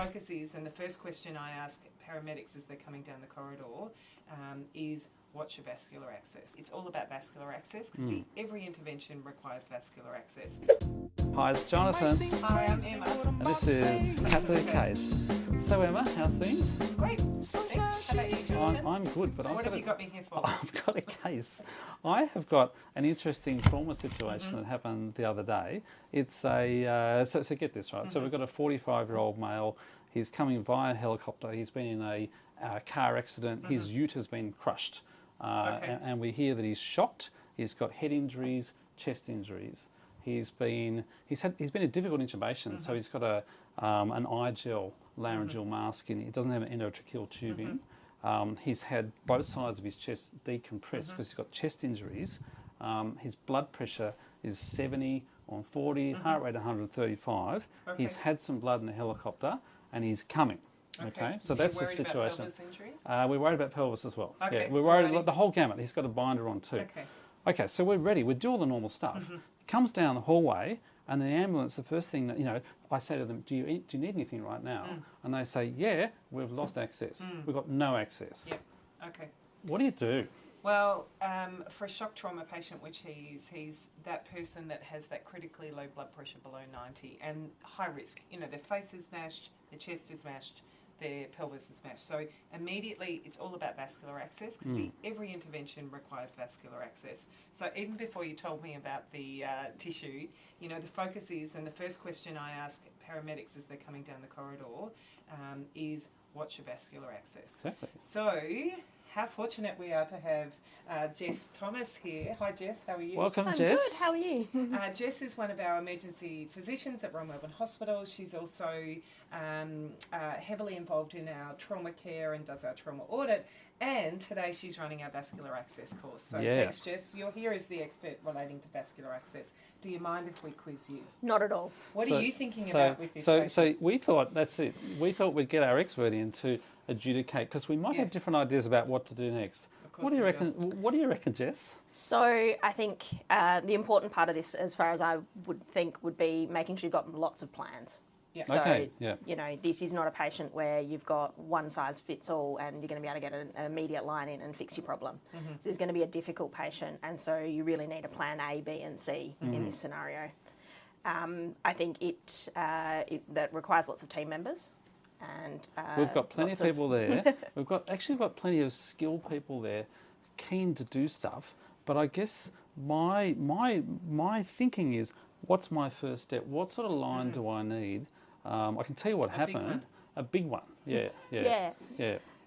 focus is, and the first question I ask paramedics as they're coming down the corridor is, what's your vascular access? It's all about vascular access because every intervention requires vascular access. Hi, it's Jonathan. Hi, I'm Emma. And this is Cat the Case. So Emma, how's things? Great, thanks. How about you, Jonathan? I'm good, but What have you got me here for? I've got a case. I have got an interesting trauma situation that happened the other day. It's a, so get this right. So we've got a 45-year-old male. He's coming via helicopter. He's been in a car accident. His ute has been crushed. And we hear that he's shocked. He's got head injuries, chest injuries. He's been a difficult intubation, so he's got an eye gel laryngeal mask in. He doesn't have an endotracheal tube in. He's had both sides of his chest decompressed because he's got chest injuries. His blood pressure is 70 on 40, heart rate 135. He's had some blood in the helicopter, and he's coming. Okay, so that's the situation. About pelvis injuries? We're worried about pelvis as well. Okay, yeah, we're worried about the whole gamut. He's got a binder on too. Okay, so we're ready. We do all the normal stuff. Comes down the hallway, and the ambulance, the first thing that, I say to them, do you need anything right now? And they say, yeah, we've lost access. We've got no access. Yep. Okay. What do you do? Well, for a shock trauma patient, which he's that person that has that critically low blood pressure below 90 and high risk. Their face is smashed, their chest is smashed, their pelvis is smashed. So immediately it's all about vascular access because every intervention requires vascular access. So even before you told me about the tissue, the focus is, and the first question I ask paramedics as they're coming down the corridor is, what's your vascular access? Exactly. So how fortunate we are to have Jess Thomas here. Hi Jess, how are you? Welcome, I'm Jess. good, how are you? Jess is one of our emergency physicians at Royal Melbourne Hospital. She's also heavily involved in our trauma care and does our trauma audit. And today she's running our vascular access course. So thanks, Jess. You're here as the expert relating to vascular access. Do you mind if we quiz you? Not at all. What are you thinking about with this patient? So we thought, that's it. We thought we'd get our expert in to adjudicate because we might have different ideas about what to do next. What do you reckon? What do you reckon, Jess? So I think the important part of this, as far as I would think, would be making sure you've got lots of plans. Yeah. So, Okay. Yeah. This is not a patient where you've got one size fits all and you're going to be able to get an immediate line in and fix your problem. So it's going to be a difficult patient, and so you really need a plan A, B, and C in this scenario. I think that requires lots of team members. And we've got plenty of people there. We've got plenty of skilled people there, keen to do stuff. But I guess my thinking is, what's my first step? What sort of line do I need? I can tell you what happened. A big one. Yeah.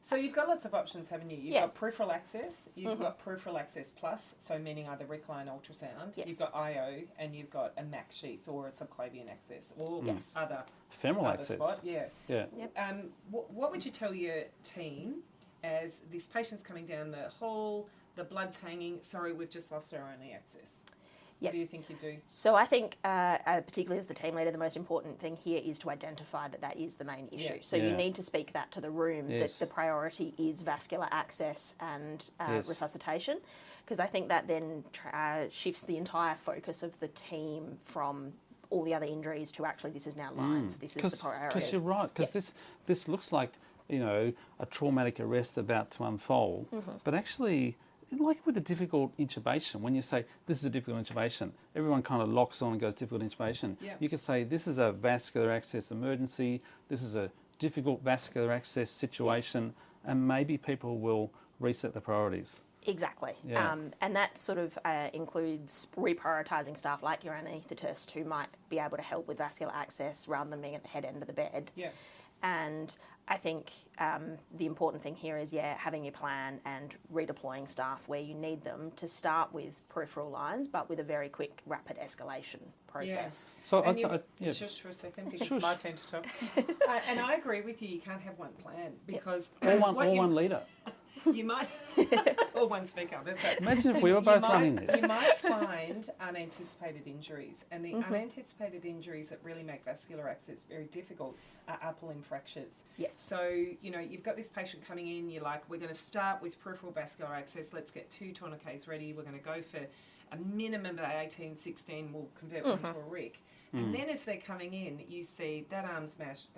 So you've got lots of options, haven't you? You've got peripheral access, you've got peripheral access plus, so meaning either recline ultrasound, you've got IO, and you've got a MAC sheath or a subclavian access, or other femoral other access. spot. Yeah. Yep. What would you tell your team as this patient's coming down the hall, the blood's hanging, sorry, we've just lost our only access? What do you think you do? So I think, particularly as the team leader, the most important thing here is to identify that is the main issue. So you need to speak that to the room, that the priority is vascular access and resuscitation, because I think that then shifts the entire focus of the team from all the other injuries to actually this is now lines, this is the priority. Because you're right, because this looks like, a traumatic arrest about to unfold, but actually, like with a difficult intubation, when you say this is a difficult intubation, everyone kind of locks on and goes difficult intubation. You could say this is a vascular access emergency, this is a difficult vascular access situation, and maybe people will reset the priorities. Exactly. And that sort of includes reprioritising staff like your anaesthetist who might be able to help with vascular access rather than being at the head end of the bed. And I think the important thing here is, having your plan and redeploying staff where you need them to start with peripheral lines, but with a very quick, rapid escalation process. So Shush for a second, because it's my turn to talk. And I agree with you. You can't have one plan because one leader. You might, or one speaker. That's right. Imagine if we were both running this. You might find unanticipated injuries, and the unanticipated injuries that really make vascular access very difficult are upper-limb fractures. Yes. So, you've got this patient coming in, you're like, we're going to start with peripheral vascular access, let's get 2 tourniquets ready, we're going to go for a minimum of 18, 16, we'll convert one to a RIC. And then as they're coming in, you see that arm smashed,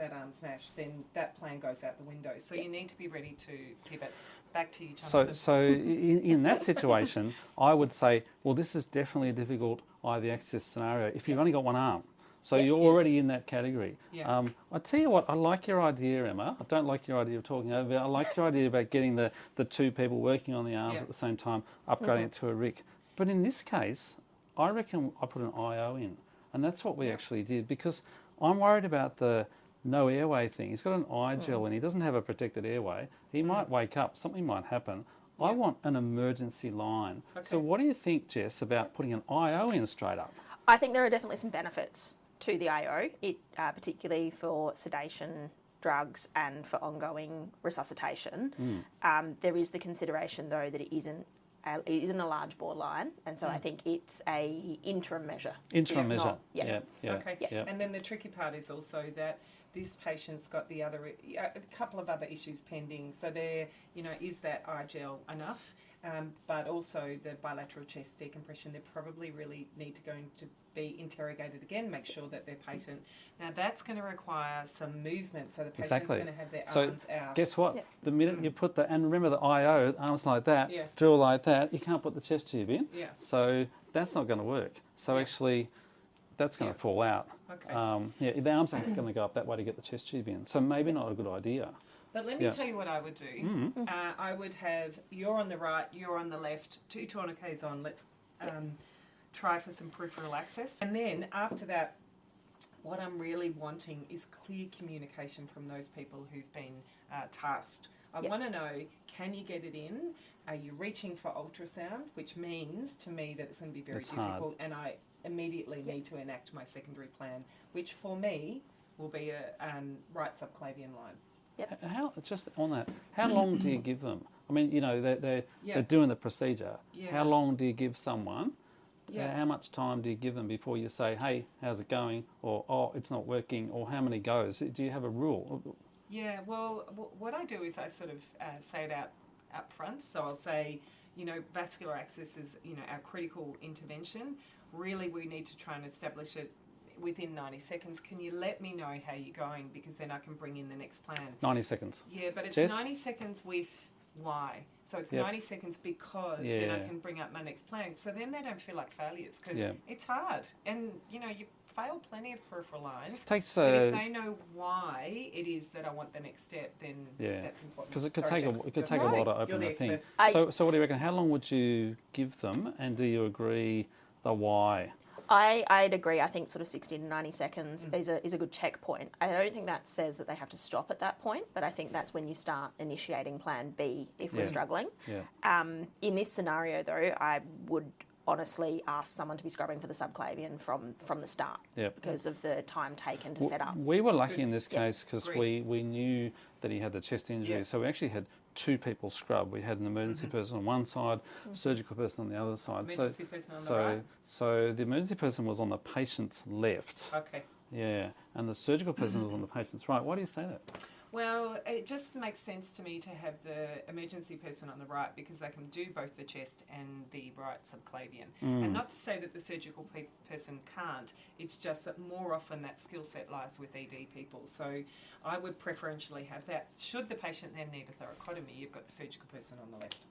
then that plan goes out the window. So you need to be ready to pivot. Back to you, Jonathan. So in that situation, I would say, well, this is definitely a difficult IV access scenario if you've only got one arm. So you're already in that category. Yeah. I tell you what, I like your idea, Emma. I don't like your idea of talking over. I like your idea about getting the two people working on the arms at the same time, upgrading it to a RIC. But in this case, I reckon I put an IO in. And that's what we actually did, because I'm worried about the no airway thing. He's got an eye gel and he doesn't have a protected airway. He might wake up, something might happen. I want an emergency line. Okay. So what do you think, Jess, about putting an IO in straight up? I think there are definitely some benefits to the IO, particularly for sedation, drugs, and for ongoing resuscitation. There is the consideration, though, that it isn't a large bore line, and so I think it's a interim measure. Interim measure. Not. Yeah. Okay. Yeah. And then the tricky part is also that this patient's got a couple of other issues pending. So there, is that eye gel enough? But also the bilateral chest decompression, they probably really need to be interrogated again, make sure that they're patent. Now that's going to require some movement, so the patient's going to have their arms out. Guess what? The minute you put and remember the IO, arms like that, drill like that, you can't put the chest tube in. Yeah. So that's not going to work. So actually, that's going to fall out. Okay. The arms aren't going to go up that way to get the chest tube in. So maybe not a good idea. But let me tell you what I would do. I would have, you're on the right, you're on the left, 2 tourniquets on. Let's try for some peripheral access. And then after that, what I'm really wanting is clear communication from those people who've been tasked. I want to know, can you get it in? Are you reaching for ultrasound? Which means to me that it's going to be very difficult, and I immediately need to enact my secondary plan, which for me will be a right subclavian line. How, just on that, how long do you give them? I mean, they're doing the procedure. How long do you give someone? How much time do you give them before you say, hey, how's it going? Or, oh, it's not working? Or how many goes? Do you have a rule? Yeah, well, what I do is I sort of say it up front. So I'll say, vascular access is, our critical intervention. Really, we need to try and establish it within 90 seconds. Can you let me know how you're going? Because then I can bring in the next plan. 90 seconds. Yeah, but it's Jess? 90 seconds with why. So it's 90 seconds because then I can bring up my next plan. So then they don't feel like failures, because it's hard. And, you fail plenty of peripheral lines. But if they know why it is that I want the next step, then that's important. Because it could take a while to open the thing. So what do you reckon? How long would you give them, and do you agree the why? I'd agree. I think sort of 60 to 90 seconds is a good checkpoint. I don't think that says that they have to stop at that point, but I think that's when you start initiating plan B if we're struggling. In this scenario, though, I would honestly ask someone to be scrubbing for the subclavian from the start because of the time taken to set up. We were lucky in this case because we knew that he had the chest injury, so we actually had 2 people scrub. We had an emergency person on one side, surgical person on the other side. Emergency person on the right? So the emergency person was on the patient's left. Okay. Yeah, and the surgical person was on the patient's right. Why do you say that? Well, it just makes sense to me to have the emergency person on the right, because they can do both the chest and the right subclavian. And not to say that the surgical person can't, it's just that more often that skill set lies with ED people. So I would preferentially have that. Should the patient then need a thoracotomy, you've got the surgical person on the left.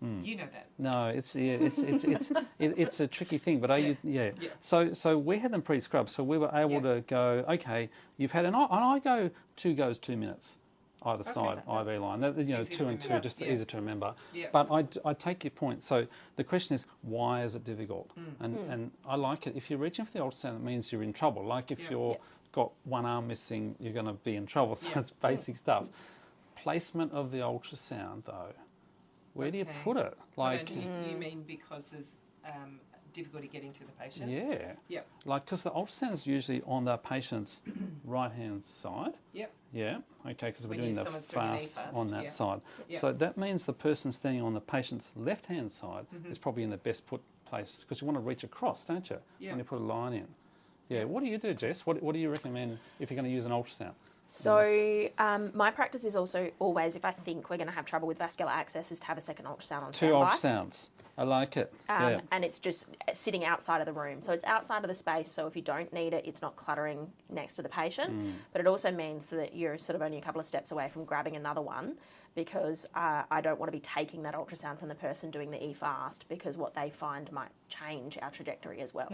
You know that. No, it's a tricky thing, but So we had them pre-scrubbed, so we were able to go. Okay, you've had I go 2 goes 2 minutes either side IV line. That, 2 and 2, just easy to remember. But I take your point. So the question is, why is it difficult? And I like it. If you're reaching for the ultrasound, it means you're in trouble. Like if you're got one arm missing, you're going to be in trouble. So it's basic stuff. Placement of the ultrasound, though. Where do you put it? Like you mean because there's difficulty getting to the patient? Yeah. Like, because the ultrasound is usually on the patient's right-hand side. Yeah. Okay, because we're doing the fast on that side. So that means the person standing on the patient's left-hand side is probably in the best put place, because you want to reach across, don't you? When you put a line in. Yeah. What do you do, Jess? What do you recommend if you're going to use an ultrasound? So my practice is also always, if I think we're going to have trouble with vascular access, is to have a second ultrasound on standby. 2 ultrasounds. I like it. And it's just sitting outside of the room. So it's outside of the space, so if you don't need it, it's not cluttering next to the patient. But it also means that you're sort of only a couple of steps away from grabbing another one, because I don't want to be taking that ultrasound from the person doing the e-fast, because what they find might change our trajectory as well.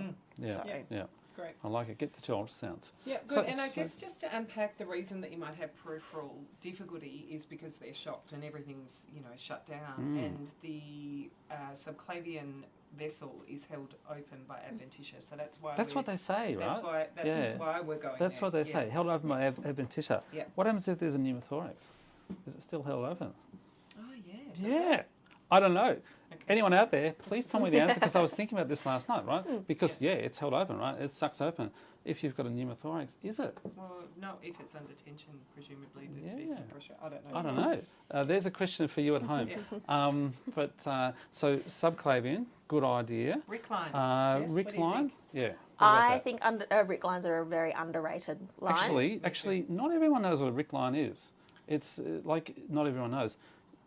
Great. I like it. Get the 2 ultrasounds. Yeah, good. And I guess just to unpack, the reason that you might have peripheral difficulty is because they're shocked and everything's, shut down. And the subclavian vessel is held open by adventitia. So that's why what they say, right? That's why we're going That's there. what they say. Held open by adventitia. Yeah. What happens if there's a pneumothorax? Is it still held open? Oh, yeah. Yeah. I don't know. Okay. Anyone out there, please tell me the answer, because I was thinking about this last night, right? Because, it's held open, right? It sucks open. If you've got a pneumothorax, is it? Well, no, if it's under tension, presumably there's no pressure. I don't know. I don't know. There's a question for you at home. So subclavian, good idea. Rick line. Jess, Rick line? Yeah. I think Rick lines are a very underrated line. Actually, not everyone knows what a Rick line is. It's like not everyone knows.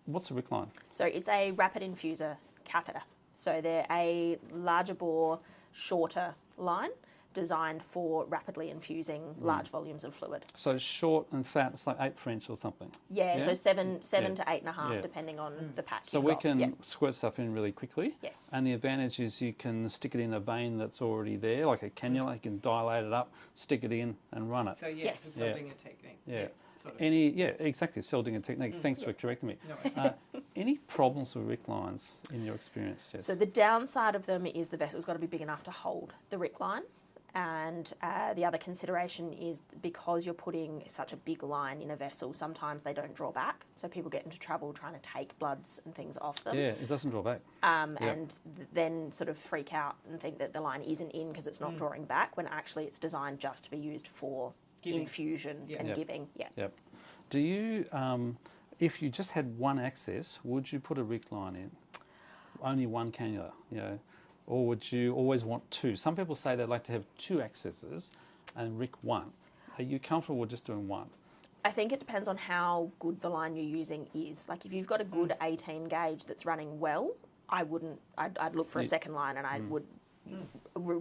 What's a Rick line? So it's a rapid infuser catheter. So they're a larger bore, shorter line designed for rapidly infusing large volumes of fluid. So short and fat, it's like 8 French or something. Yeah, so seven to 8.5, depending on the pack. So we can squirt stuff in really quickly. Yes. And the advantage is you can stick it in a vein that's already there, like a cannula. You can dilate it up, stick it in, and run it. So it's a Seldinger technique. Sort of. Exactly, Seldinger technique. Thanks for correcting me. No any problems with Rick lines in your experience, Jess? So the downside of them is the vessel's got to be big enough to hold the Rick line. And the other consideration is because you're putting such a big line in a vessel, sometimes they don't draw back. So people get into trouble trying to take bloods and things off them. Yeah, it doesn't draw back. And then sort of freak out and think that the line isn't in because it's not drawing back, when actually it's designed just to be used for infusion and giving. Yep. Do you, if you just had one access, would you put a Rick line in? Only one cannula, or would you always want 2? Some people say they'd like to have 2 accesses and Rick 1. Are you comfortable with just doing 1? I think it depends on how good the line you're using is. Like if you've got a good 18 gauge that's running well, I'd look for a second line, and I would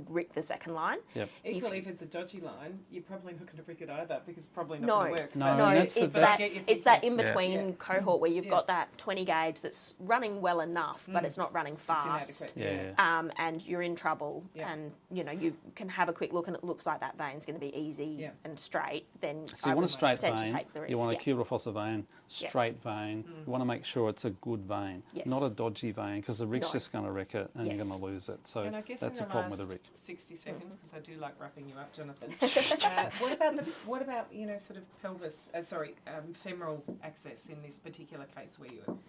rick the second line. Yep. Equally, if it's a dodgy line, you're probably not going to rick it either, because it's probably not going to work. No, it's that in-between cohort where you've got that 20 gauge that's running well enough, but it's not running fast. And you're in trouble, and you can have a quick look and it looks like that vein's going to be easy and straight, then so you want a straight vein, take the risk. You want a cubital fossa vein, straight vein. You want to make sure it's a good vein, not a dodgy vein, because the rick's just going to wreck it and you're going to lose it. So that's a problem with the rick. 60 seconds, because I do like wrapping you up, Jonathan. What about sort of pelvis? Femoral access in this particular case where you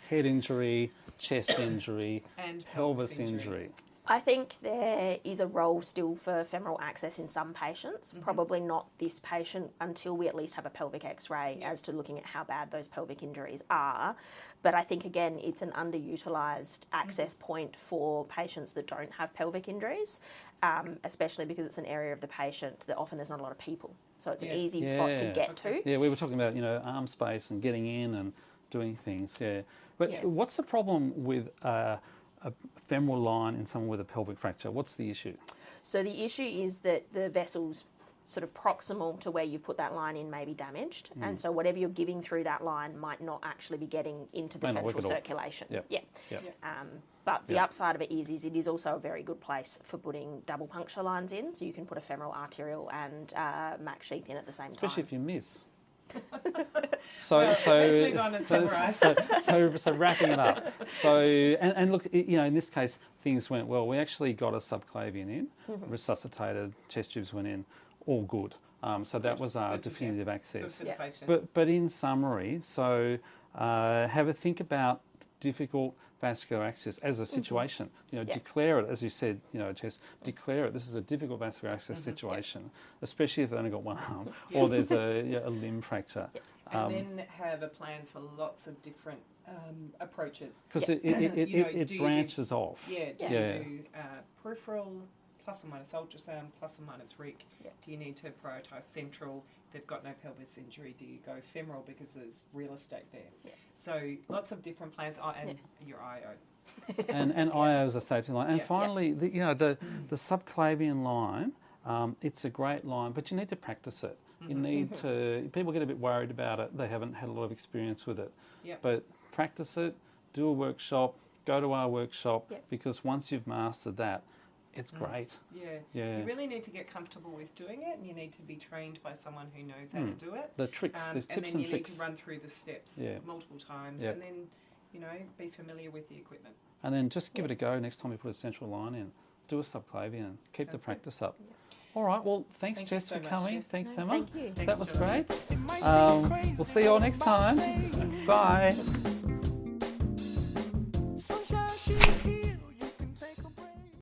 head injury, chest injury, and pelvis injury. I think there is a role still for femoral access in some patients, probably not this patient until we at least have a pelvic x-ray as to looking at how bad those pelvic injuries are. But I think, again, it's an underutilised access point for patients that don't have pelvic injuries, especially because it's an area of the patient that often there's not a lot of people. So it's an easy spot to get to. Yeah, we were talking about, arm space and getting in and doing things, But what's the problem with a femoral line in someone with a pelvic fracture? What's the issue? So the issue is that the vessel's sort of proximal to where you've put that line in may be damaged, and so whatever you're giving through that line might not actually be getting into the central circulation. But the upside of it is it is also a very good place for putting double puncture lines in, so you can put a femoral arterial and MAC sheath in at the same time. Especially if you miss. So let's move on and summarise. So wrapping it up. So and look, in this case things went well. We actually got a subclavian in, resuscitated, chest tubes went in, all good. So that was our definitive access. But in summary, so have a think about difficult vascular access as a situation. Declare it, as you said, Jess, declare it. This is a difficult vascular access situation, especially if they've only got one arm or there's a limb fracture. And then have a plan for lots of different approaches. Because it branches off. Do you do peripheral, plus or minus ultrasound, plus or minus RIC? Do you need to prioritise central? they've got no pelvis injury, do you go femoral because there's real estate there? Yeah. So lots of different plans, and your IO. and IO is a safety line. And finally, the subclavian line, it's a great line, but you need to practice it. You need to, people get a bit worried about it. They haven't had a lot of experience with it. But practice it, do a workshop, go to our workshop, because once you've mastered that, it's great. You really need to get comfortable with doing it, and you need to be trained by someone who knows how to do it. The tricks, there's tips and tricks. And then you need to run through the steps multiple times, and then, be familiar with the equipment. And then just give it a go next time you put a central line in. Do a subclavian. Keep the practice up. All right, well, thanks Jess for coming. Jess. Thanks, Emma. Thank you. That was great. We'll see you all next time. Bye.